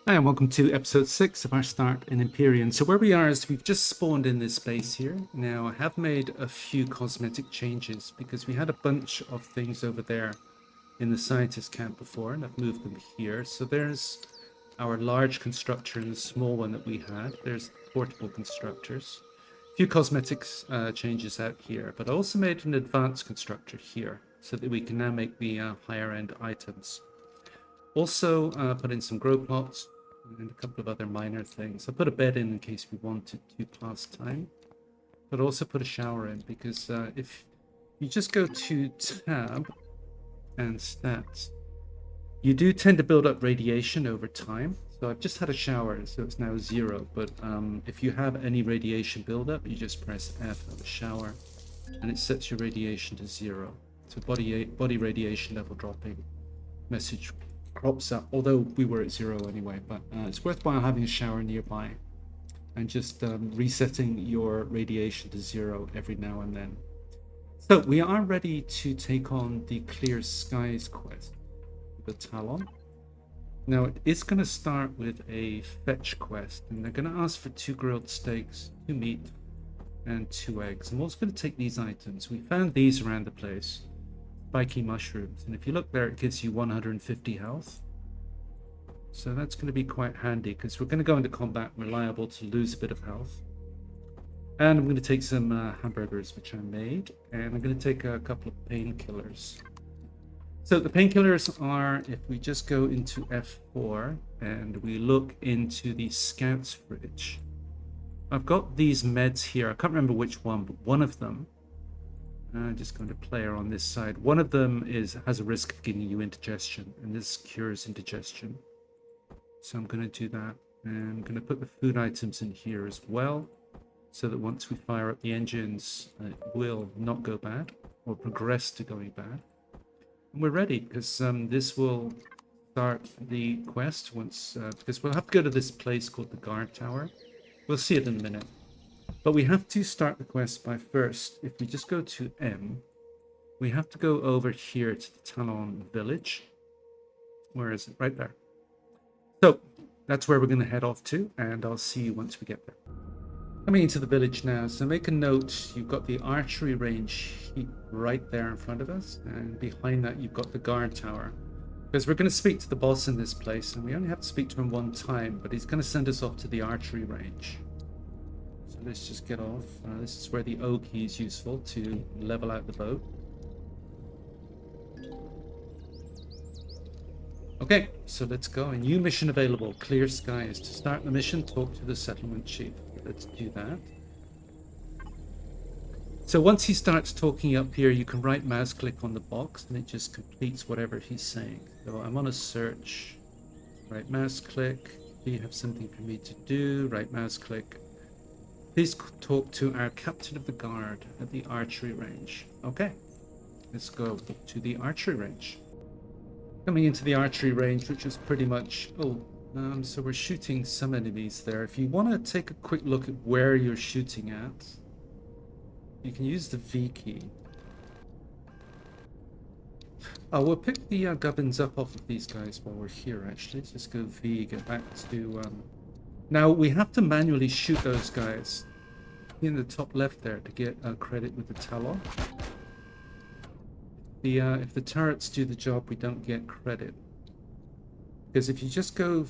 Hi, and welcome to episode 6 of our start in Empyrion. So where we are is we've just spawned in this base here. Now, I have made a few cosmetic changes because we had a bunch of things over there in the scientist camp before, and I've moved them here. So there's our large constructor and the small one that we had. There's portable constructors. A few cosmetics changes out here, but I also made an advanced constructor here so that we can now make the higher end items. Also put in some grow plots and a couple of other minor things. I put a bed in case we wanted to pass time, but also put a shower in because if you just go to tab and stats, you do tend to build up radiation over time. So I've just had a shower, so it's now 0. But if you have any radiation buildup, you just press F of the shower, and it sets your radiation to 0. So body radiation level dropping message crops up, although we were at 0 anyway. But it's worthwhile having a shower nearby and just resetting your radiation to 0 every now and then. So we are ready to take on the Clear Skies quest, the Talon. Now it is going to start with a fetch quest, and they're going to ask for 2 grilled steaks, 2 meat, and 2 eggs. And we're also going to take these items. We found these around the place. Spiky mushrooms, and if you look there, it gives you 150 health, so that's going to be quite handy because we're going to go into combat. We're liable to lose a bit of health. And I'm going to take some hamburgers which I made, and I'm going to take a couple of painkillers. So the painkillers are, if we just go into F4 and we look into the scouts fridge, I've got these meds here. I can't remember which one, but one of them, I'm just going to player on this side. One of them has a risk of giving you indigestion, and this cures indigestion. So I'm going to do that. And I'm going to put the food items in here as well, so that once we fire up the engines, it will not go bad or progress to going bad. And we're ready because this will start the quest once, because we'll have to go to this place called the Guard Tower. We'll see it in a minute. But we have to start the quest by first, if we just go to M, we have to go over here to the Talon village. Where is it? Right there. So that's where we're going to head off to, and I'll see you once we get there. Coming into the village now, so make a note, you've got the archery range right there in front of us, and behind that you've got the guard tower. Because we're going to speak to the boss in this place, and we only have to speak to him one time, but he's going to send us off to the archery range. Let's just get off. This is where the O key is useful to level out the boat. Okay, so let's go. A new mission available. Clear Skies. To start the mission, talk to the settlement chief. Let's do that. So once he starts talking up here, you can right mouse click on the box and it just completes whatever he's saying. So I'm on a search. Right mouse click. Do you have something for me to do? Right mouse click. Please talk to our captain of the guard at the archery range. Okay, let's go to the archery range. Coming into the archery range, which is pretty much... so we're shooting some enemies there. If you want to take a quick look at where you're shooting at, you can use the V key. Oh, we'll pick the gubbins up off of these guys while we're here, actually. Let's just go V, get back to... Now, we have to manually shoot those guys in the top left there to get credit with the Talon. If the turrets do the job, we don't get credit. Because if you just go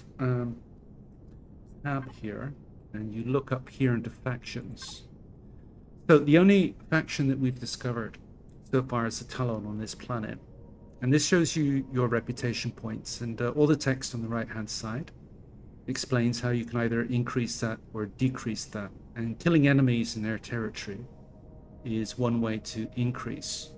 tab here, and you look up here into factions. So the only faction that we've discovered so far is the Talon on this planet. And this shows you your reputation points, and all the text on the right-hand side explains how you can either increase that or decrease that. And killing enemies in their territory is one way to increase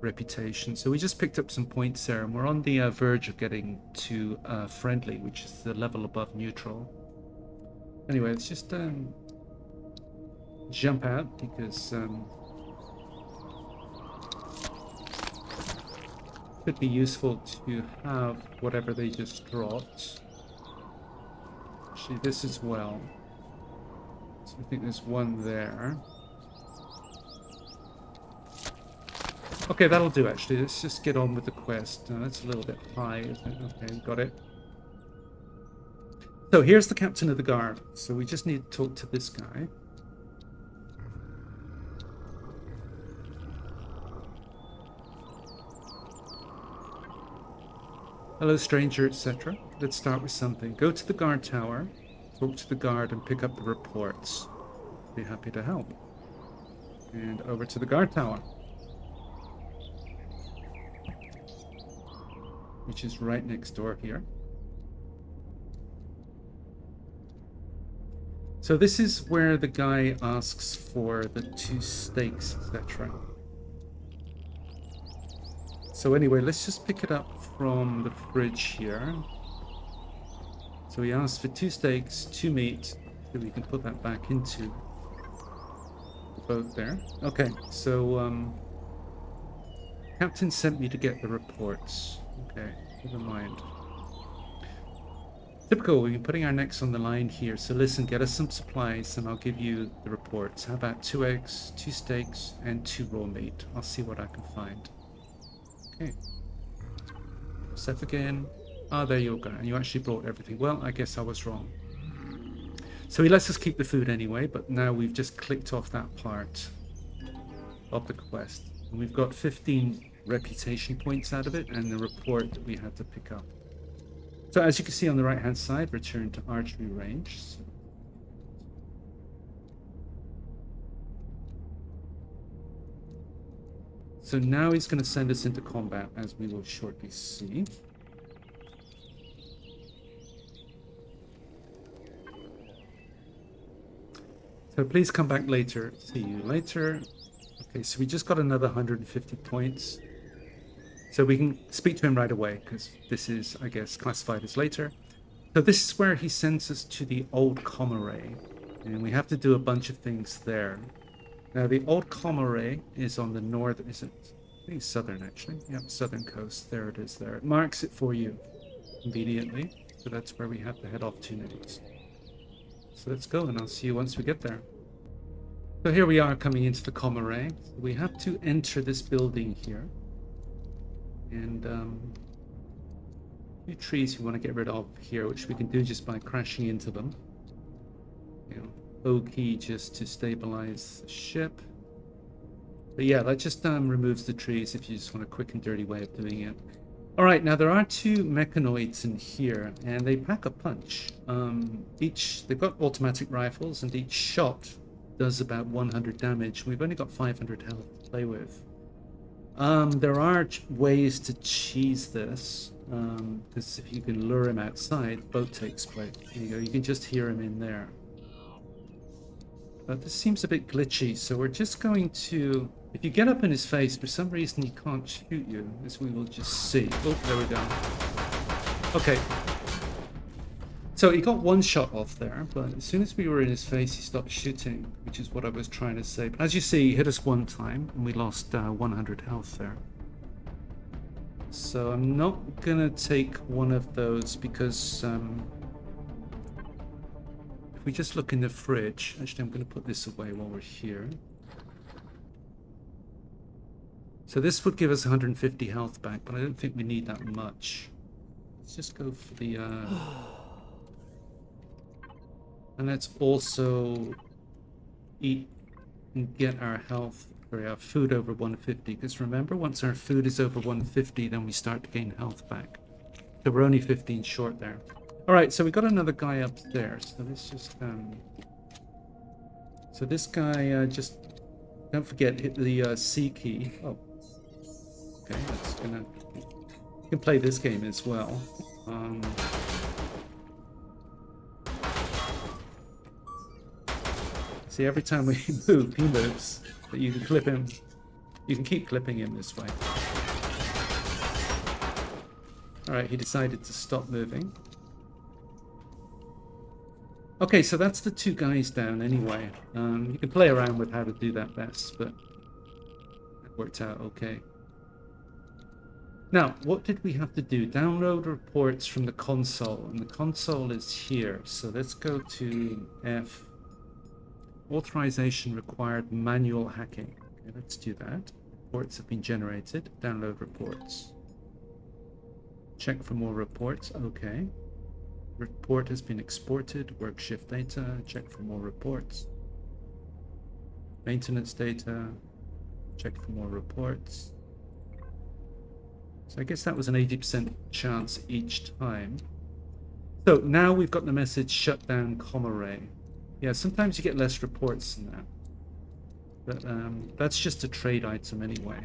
reputation. So we just picked up some points there, and we're on the verge of getting to friendly, which is the level above neutral. Anyway, let's just jump out because it could be useful to have whatever they just dropped. Actually, this as well. So I think there's one there. Okay, that'll do actually. Let's just get on with the quest. That's a little bit high, isn't it? Okay, got it. So here's the captain of the guard. So we just need to talk to this guy. Hello, stranger, etc. Let's start with something. Go to the guard tower, talk to the guard, and pick up the reports. Be happy to help. And over to the guard tower, which is right next door here. So this is where the guy asks for the 2 steaks, etc. So anyway, let's just pick it up from the fridge here. So he asks for 2 steaks, 2 meat, so we can put that back into the boat there. Okay, so Captain sent me to get the reports. Okay, never mind. Typical, we've been putting our necks on the line here. So listen, get us some supplies and I'll give you the reports. How about 2 eggs, 2 steaks, and 2 raw meat? I'll see what I can find. Okay. Seth again. Ah, there you go. And you actually brought everything. Well, I guess I was wrong. So he lets us keep the food anyway, but now we've just clicked off that part of the quest. And we've got 15 reputation points out of it and the report that we had to pick up. So as you can see on the right hand side, return to archery range. So now he's going to send us into combat, as we will shortly see. So please come back later. See you later. Okay, so we just got another 150 points. So we can speak to him right away, because this is, I guess, classified as later. So this is where he sends us to the Old Commorragh, and we have to do a bunch of things there. Now, the Old Commorragh is on the north, is it? I think it's southern, actually. Yeah, southern coast. There it is there. It marks it for you conveniently. So that's where we have to head off to next. So let's go, and I'll see you once we get there. So here we are coming into the Commorragh. We have to enter this building here. And a few trees we want to get rid of here, which we can do just by crashing into them. You know, O key just to stabilize the ship. But yeah, that just removes the trees if you just want a quick and dirty way of doing it. All right, now there are 2 mechanoids in here, and they pack a punch. They've got automatic rifles, and each shot does about 100 damage. We've only got 500 health to play with. There are ways to cheese this, because if you can lure him outside, the boat takes place. There you go, you can just hear him in there. But this seems a bit glitchy, so we're just going to... If you get up in his face, for some reason he can't shoot you, as we will just see. Oh, there we go. Okay. So he got 1 shot off there, but as soon as we were in his face, he stopped shooting, which is what I was trying to say. But as you see, he hit us 1 time, and we lost 100 health there. So I'm not gonna take one of those, because if we just look in the fridge... Actually, I'm gonna put this away while we're here. So this would give us 150 health back, but I don't think we need that much. Let's just go for the... And let's also eat and get our health, or our food over 150. Because remember, once our food is over 150, then we start to gain health back. So we're only 15 short there. All right, so we got another guy upstairs. So let's just... So this guy, just... Don't forget, hit the C key. Oh. Okay, that's gonna... You can play this game as well. See, every time we move, he moves. But you can clip him. You can keep clipping him this way. Alright, he decided to stop moving. Okay, so that's the 2 guys down anyway. You can play around with how to do that best, but it worked out okay. Now, what did we have to do? Download reports from the console, and the console is here. So let's go to F. Authorization required manual hacking. Okay, let's do that. Reports have been generated. Download reports. Check for more reports. Okay. Report has been exported. Work shift data. Check for more reports. Maintenance data. Check for more reports. So I guess that was an 80% chance each time. So now we've got the message shut down com array. Yeah, sometimes you get less reports than that. But that's just a trade item anyway.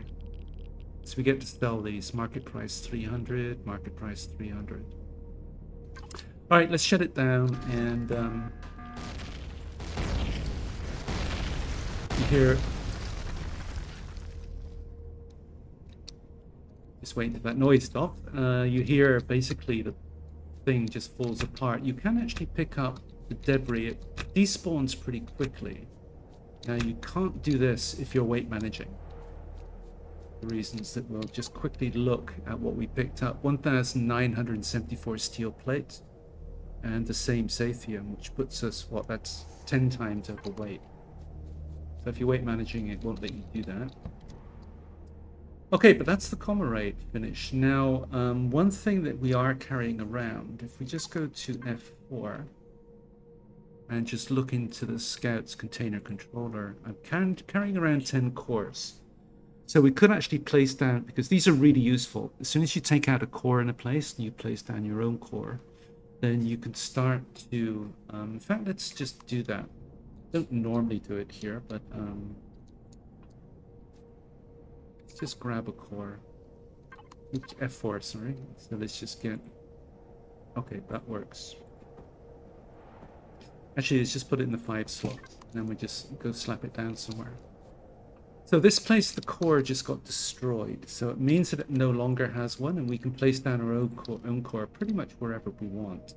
So we get to sell these. Market price 300, market price 300. All right, let's shut it down and you hear... Just waiting for that noise stop. You hear basically the thing just falls apart. You can actually pick up the debris. It despawns pretty quickly. Now you can't do this if you're weight managing. For reasons that we'll just quickly look at what we picked up. 1,974 steel plates and the same Sathium, which puts us, what, that's 10 times overweight. So if you're weight managing, it won't let you do that. Okay, but that's the comma rate finish. Now, one thing that we are carrying around, if we just go to F4 and just look into the Scout's container controller, I'm carrying around 10 cores. So we could actually place down, because these are really useful. As soon as you take out a core in a place and you place down your own core, then you can start to, in fact, let's just do that. Don't normally do it here, but let's just grab a core. Oops, F4, sorry. So let's just get, okay, that works. Actually, let's just put it in the 5 slot, and then we just go slap it down somewhere. So this place, the core just got destroyed. So it means that it no longer has one, and we can place down our own core pretty much wherever we want.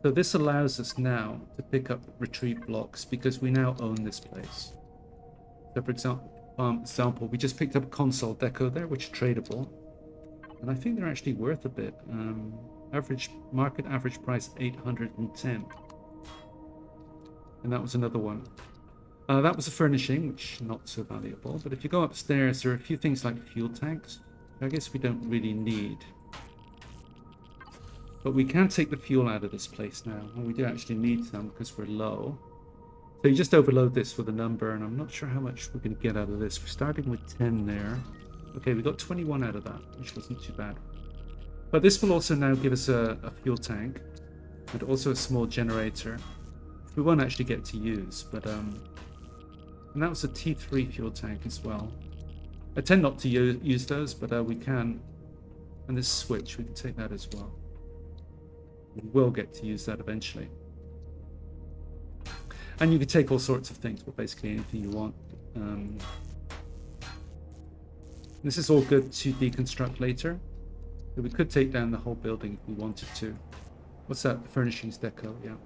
So this allows us now to pick up retrieve blocks because we now own this place. So for example, we just picked up a console deco there, which is tradable. And I think they're actually worth a bit. Market average price 810. And that was another one. That was a furnishing, which not so valuable. But if you go upstairs, there are a few things like fuel tanks. I guess we don't really need. But we can take the fuel out of this place now. And we do actually need some because we're low. So you just overload this with a number. And I'm not sure how much we're going to get out of this. We're starting with 10 there. Okay, we got 21 out of that, which wasn't too bad. But this will also now give us a fuel tank. And also a small generator. We won't actually get to use, but and that was a T3 fuel tank as well. I tend not to use those, but we can. And this switch, we can take that as well. We will get to use that eventually. And you can take all sorts of things, but basically anything you want. This is all good to deconstruct later. But we could take down the whole building if we wanted to. What's that? Furnishings deco, yeah.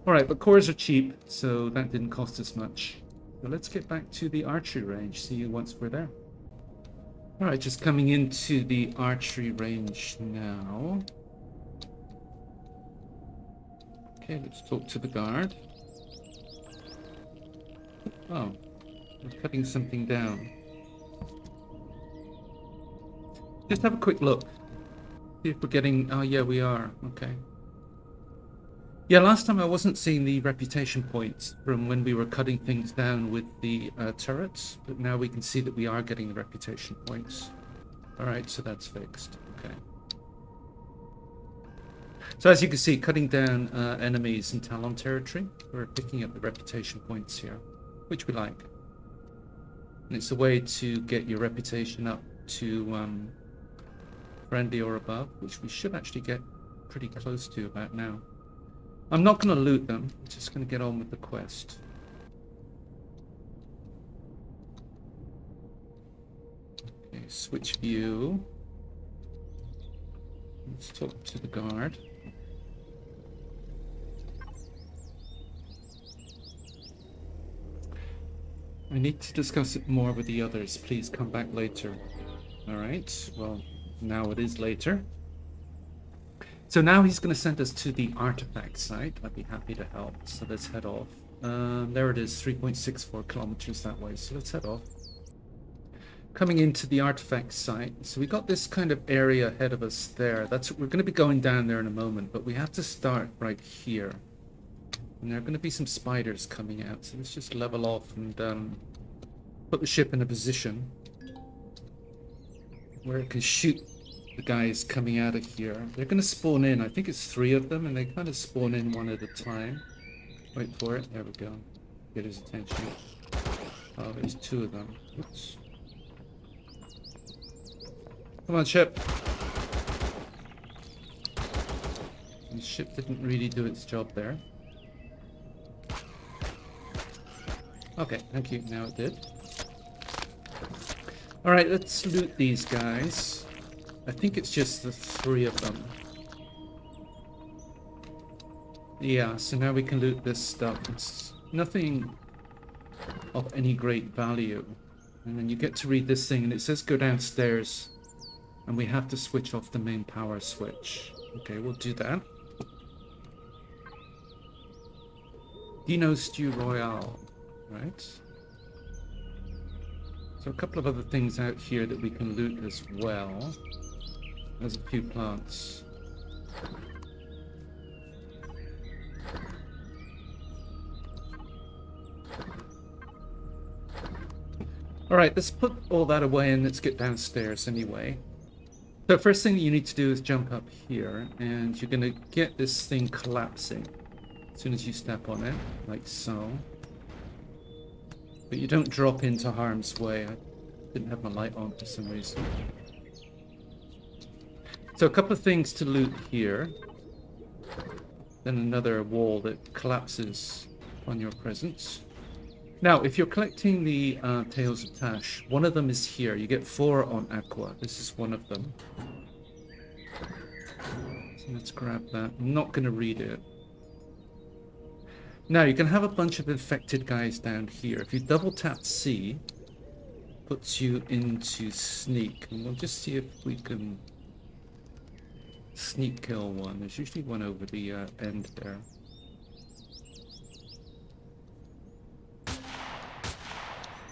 Alright, but cores are cheap, so that didn't cost us much. So let's get back to the archery range, see you once we're there. Alright, just coming into the archery range now. Okay, let's talk to the guard. Oh, we're cutting something down. Just have a quick look. See if we're getting... Oh yeah, we are. Okay. Yeah, last time I wasn't seeing the reputation points from when we were cutting things down with the turrets, but now we can see that we are getting the reputation points. Alright, so that's fixed. Okay. So as you can see, cutting down enemies in Talon territory, we're picking up the reputation points here, which we like. And it's a way to get your reputation up to friendly or above, which we should actually get pretty close to about now. I'm not going to loot them, I'm just going to get on with the quest. Okay, switch view. Let's talk to the guard. I need to discuss it more with the others. Please come back later. Alright, well, now it is later. So now he's going to send us to the artifact site. I'd be happy to help. So let's head off. There it is, 3.64 kilometers that way. So let's head off. coming into the artifact site. So we got this kind of area ahead of us there. We're going to be going down there in a moment, but we have to start right here. And there are going to be some spiders coming out, so let's just level off and put the ship in a position where it can shoot the guys coming out of here. They're going to spawn in. I think it's 3 of them, and they kind of spawn in one at a time. Wait for it. There we go. Get his attention. Oh, there's 2 of them. Oops. Come on, ship. The ship didn't really do its job there. Okay, thank you. Now it did. Alright, let's loot these guys. I think it's just the 3 of them. Yeah, so now we can loot this stuff. It's nothing of any great value. And then you get to read this thing, and it says go downstairs. And we have to switch off the main power switch. Okay, we'll do that. Dino Stew Royale. Right. So a couple of other things out here that we can loot as well. There's a few plants. Alright, let's put all that away and let's get downstairs anyway. So first thing you need to do is jump up here, and you're going to get this thing collapsing as soon as you step on it, like so. But you don't drop into harm's way. I didn't have my light on for some reason. So a couple of things to loot here. Then another wall that collapses on your presence. Now, if you're collecting the Tales of Tash, one of them is here. You get 4 on Aqua. This is one of them. So let's grab that. I'm not going to read it. Now, you can have a bunch of infected guys down here. If you double tap C, puts you into sneak. And we'll just see if we can sneak kill one. There's usually one over the end there.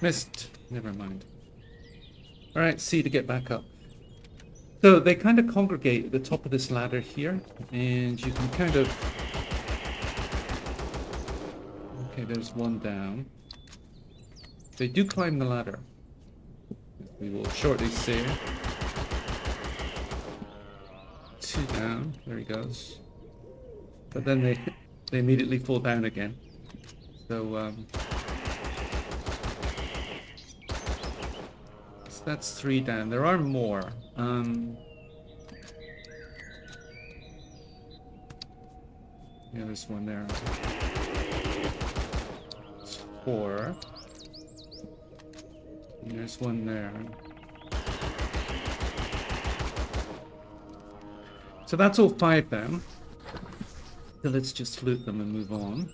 Missed. Never mind. Alright, C to get back up. So they kind of congregate at the top of this ladder here, and you can kind of... Okay, there's one down. They do climb the ladder. We will shortly see. 2 down. There he goes. But then they immediately fall down again. So, that's 3 down. There are more. Yeah, there's one there. It's 4. And there's one there. So that's all 5 down. So let's just loot them and move on.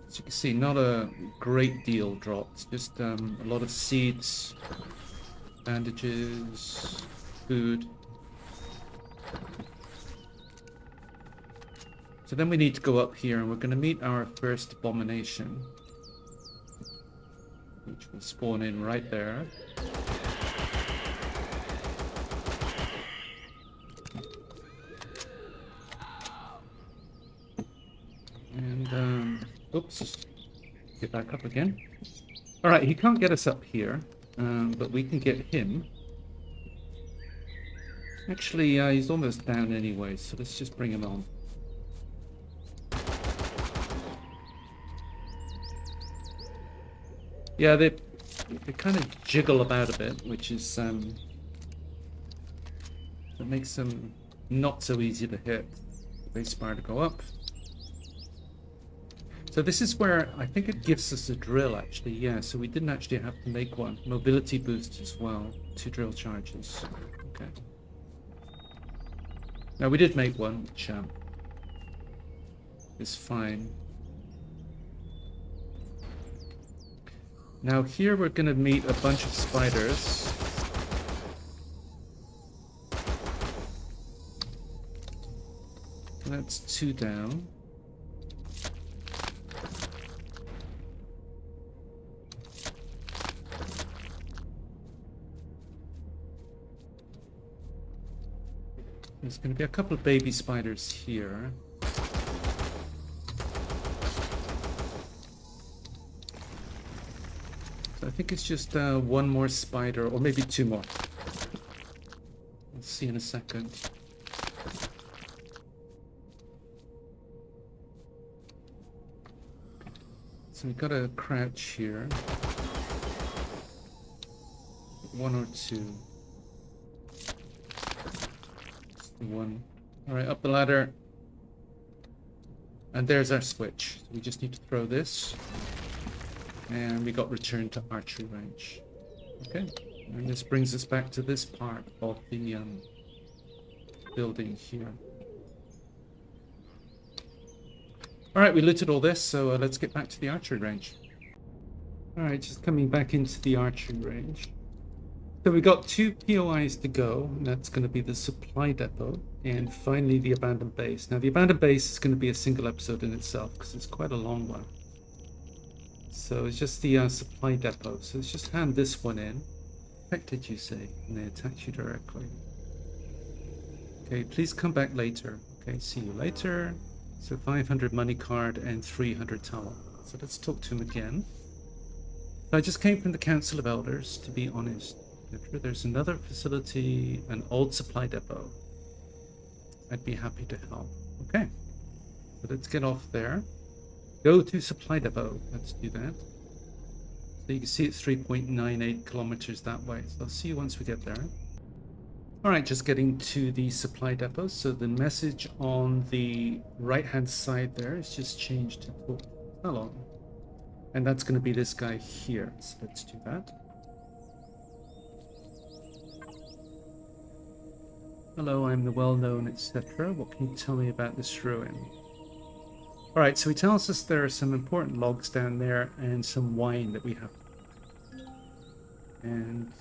As you can see, not a great deal dropped, just a lot of seeds, bandages, food. So then we need to go up here, and we're going to meet our first abomination, which will spawn in right there. And, oops, get back up again. Alright, he can't get us up here, but we can get him. Actually, he's almost down anyway, so let's just bring him on. Yeah, they kind of jiggle about a bit, which is, that makes them not so easy to hit. Base bar to go up. So this is where I think it gives us a drill, actually. Yeah, so we didn't actually have to make one. Mobility boost as well. 2 drill charges. Okay. Now we did make one, which is fine. Now here we're going to meet a bunch of spiders. That's 2 down. There's going to be a couple of baby spiders here. So I think it's just one more spider, or maybe two more. We'll see in a second. So we've got to crouch here. One or two. Just the one. Alright, up the ladder. And there's our switch. So we just need to throw this. And we got returned to archery range. Okay. And this brings us back to this part of the building here. Alright, we looted all this, so let's get back to the archery range. Alright, just coming back into the archery range. So we got 2 POIs to go, and that's going to be the supply depot, and finally the abandoned base. Now the abandoned base is going to be a single episode in itself, because it's quite a long one. So it's just the supply depot, so let's just hand this one in. What did you say? And they attack you directly. Okay, please come back later. Okay, see you later. So 500 money card and 300 Talon. So let's talk to him again. I just came from the Council of Elders, to be honest. There's another facility, an old supply depot. I'd be happy to help. Okay, so let's get off there. Go to supply depot. Let's do that. So you can see it's 3.98 kilometers that way. So I'll see you once we get there. Alright, just getting to the supply depot. So the message on the right-hand side there is just changed to Talon. And that's going to be this guy here. So let's do that. Hello, I'm the well-known, etc. What can you tell me about this ruin? Alright, so he tells us there are some important logs down there and some wine that we have. And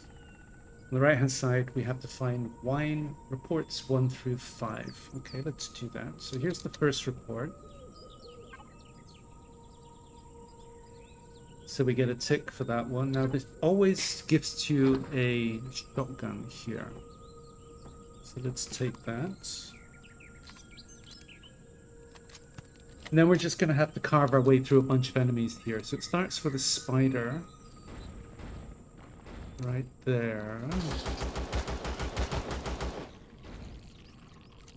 on the right-hand side, we have to find wine reports 1 through 5. Okay, let's do that. So here's the first report. So we get a tick for that one. Now, this always gives you a shotgun here. So let's take that. And then we're just going to have to carve our way through a bunch of enemies here. So it starts with a spider. Right there.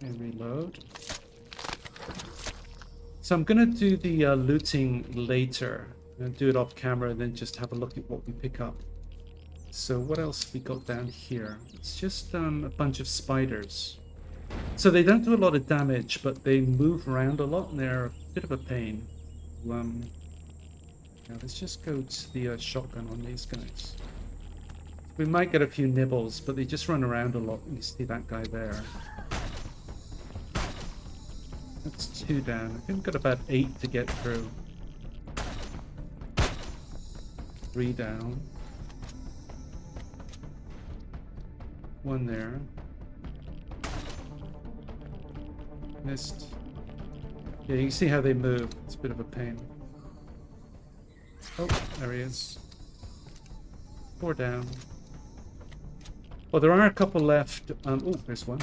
And reload. So I'm going to do the looting later. I'm going to do it off camera and then just have a look at what we pick up. So what else we got down here? It's just a bunch of spiders. So they don't do a lot of damage, but they move around a lot and they're a bit of a pain. Now let's just go to the shotgun on these guys. We might get a few nibbles, but they just run around a lot. You see that guy there. That's 2 down. I think we've got about 8 to get through. 3 down. 1 there. Missed. Yeah, you can see how they move. It's a bit of a pain. Oh, there he is. 4 down. Well, there are a couple left. Oh, there's one.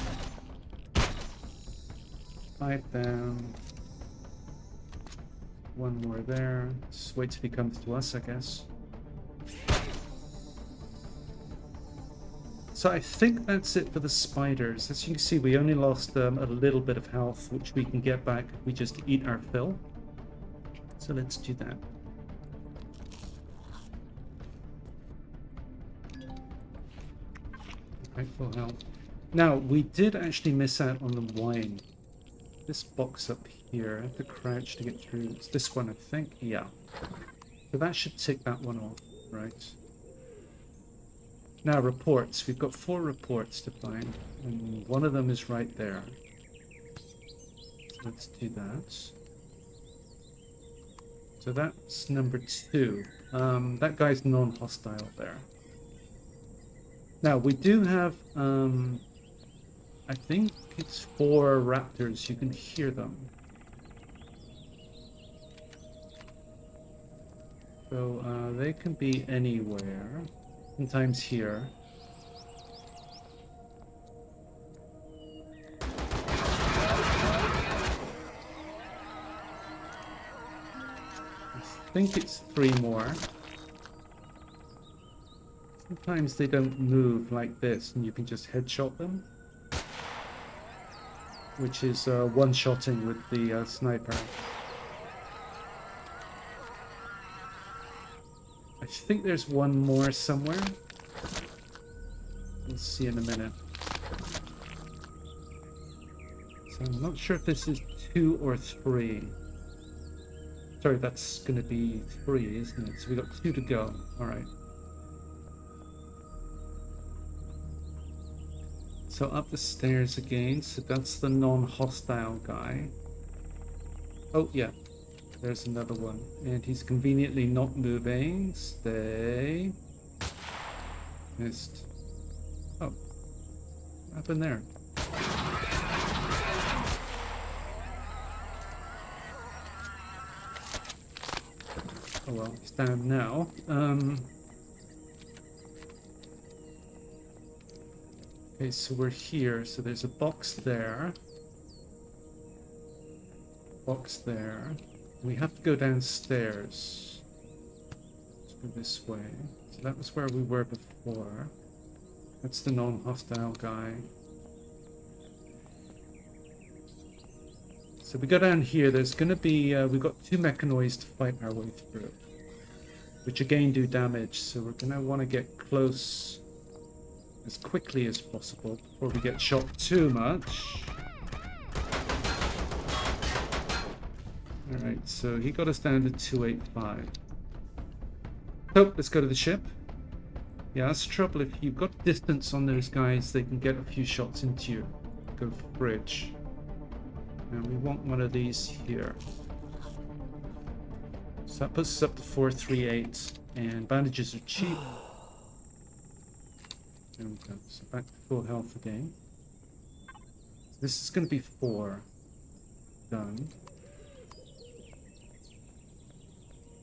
5 down. 1 more there. Just wait till he comes to us, I guess. So I think that's it for the spiders. As you can see, we only lost a little bit of health, which we can get back if we just eat our fill. So let's do that. Right, full health. Now, we did actually miss out on the wine. This box up here, I have to crouch to get through. It's this one, I think. Yeah. So that should tick that one off, right? Now, reports. We've got 4 reports to find, and one of them is right there. So let's do that. So that's number 2. That guy's non-hostile there. Now, we do have, I think it's 4 raptors. You can hear them. So they can be anywhere. Sometimes here. think it's 3 more. Sometimes they don't move like this and you can just headshot them, which is one-shotting with the sniper. I think there's one more somewhere. We'll see in a minute. So I'm not sure if this is 2 or 3. Sorry, that's going to be 3, isn't it? So we got 2 to go. All right. So up the stairs again. So that's the non-hostile guy. Oh, yeah. There's another one. And he's conveniently not moving. Stay. Missed. Oh. What happened there? Oh well, he's down now. Okay, so we're here. So there's a box there. Box there. We have to go downstairs. Let's go this way. So that was where we were before. That's the non-hostile guy. So we go down here. There's going to be... we've got 2 mechanoids to fight our way through, which again do damage. So we're going to want to get close as quickly as possible before we get shot too much. Alright, so he got us down to 285. So, let's go to the ship. Yeah, that's the trouble. If you've got distance on those guys, they can get a few shots into you. Go for bridge. And we want one of these here. So that puts us up to 438. And bandages are cheap. There we go. So back to full health again. So this is going to be 4. Done.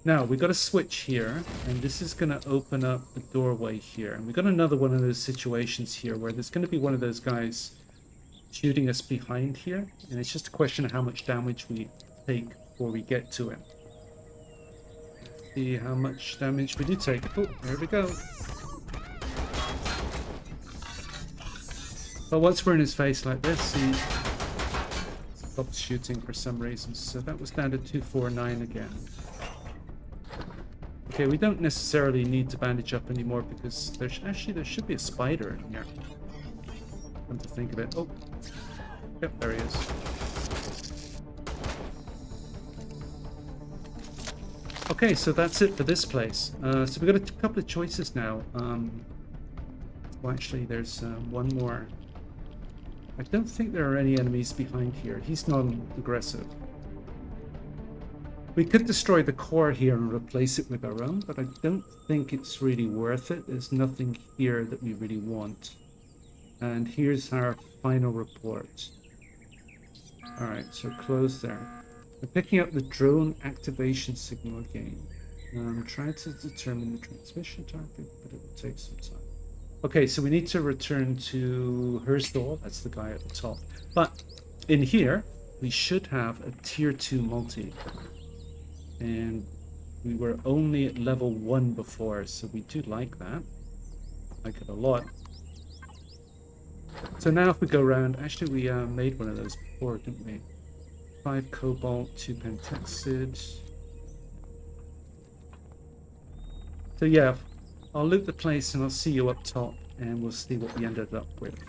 Now, we got a switch here, and this is going to open up the doorway here. And we got another one of those situations here where there's going to be one of those guys shooting us behind here. And it's just a question of how much damage we take before we get to him. Let's see how much damage we do take. Oh, there we go. But once we're in his face like this, he stops shooting for some reason. So that was down to 249 again. Okay, we don't necessarily need to bandage up anymore because there should be a spider in here. Come to think of it. Oh, yep, there he is. Okay, so that's it for this place. So we've got a couple of choices now. Well, actually, there's one more. I don't think there are any enemies behind here. He's non-aggressive. We could destroy the core here and replace it with our own, but I don't think it's really worth it. There's nothing here that we really want. And here's our final report. Alright, so close there. We're picking up the drone activation signal again. I'm trying to determine the transmission target, but it will take some time. Okay, so we need to return to Hersdal. That's the guy at the top. But in here, we should have a tier 2 multi. And we were only at level 1 before, so we do like that. Like it a lot. So now if we go around, actually we made one of those before, didn't we? 5 cobalt, 2 pentexid. So yeah, I'll loot the place and I'll see you up top and we'll see what we ended up with.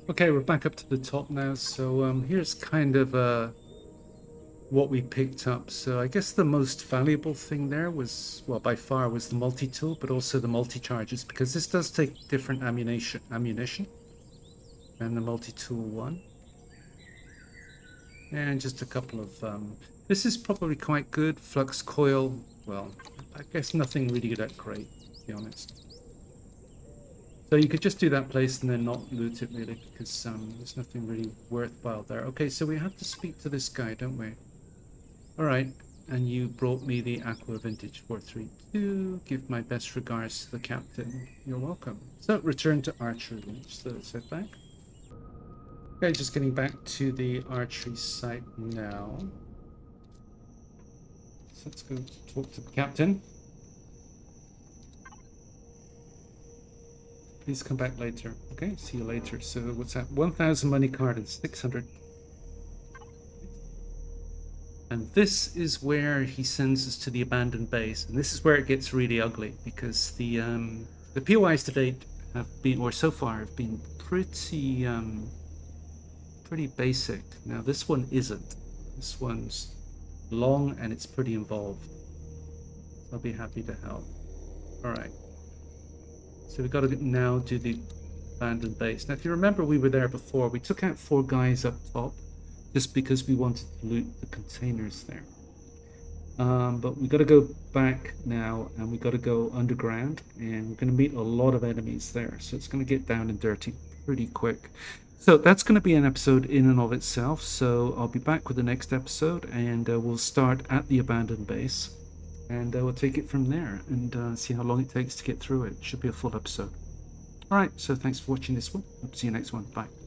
Okay, we're back up to the top now, so here's kind of what we picked up. So I guess the most valuable thing there was, well, by far was the multi-tool, but also the multi-charges, because this does take different ammunition than the multi-tool one. And just a couple of, this is probably quite good. Flux coil, well, I guess nothing really that great, to be honest. So you could just do that place and then not loot it really, because there's nothing really worthwhile there. Okay, so we have to speak to this guy, don't we? Alright, and you brought me the Aqua Vintage 432. Give my best regards to the captain. You're welcome. So, return to archery. So let's head back. Okay, just getting back to the archery site now. let's go talk to the captain. Please come back later. Okay, see you later. So what's that? 1,000 money card and 600. And this is where he sends us to the abandoned base. And this is where it gets really ugly, because the POIs to date have been, or so far, have been pretty pretty basic. Now this one isn't. This one's long and it's pretty involved. I'll be happy to help. All right. So we've got to now do the abandoned base. Now, if you remember, we were there before. We took out 4 guys up top just because we wanted to loot the containers there. But we got to go back now, and we got to go underground, and we're going to meet a lot of enemies there. So it's going to get down and dirty pretty quick. So that's going to be an episode in and of itself. So I'll be back with the next episode, and we'll start at the abandoned base. And we'll take it from there and see how long it takes to get through it. Should be a full episode. All right, so thanks for watching this one. Hope to see you next one. Bye.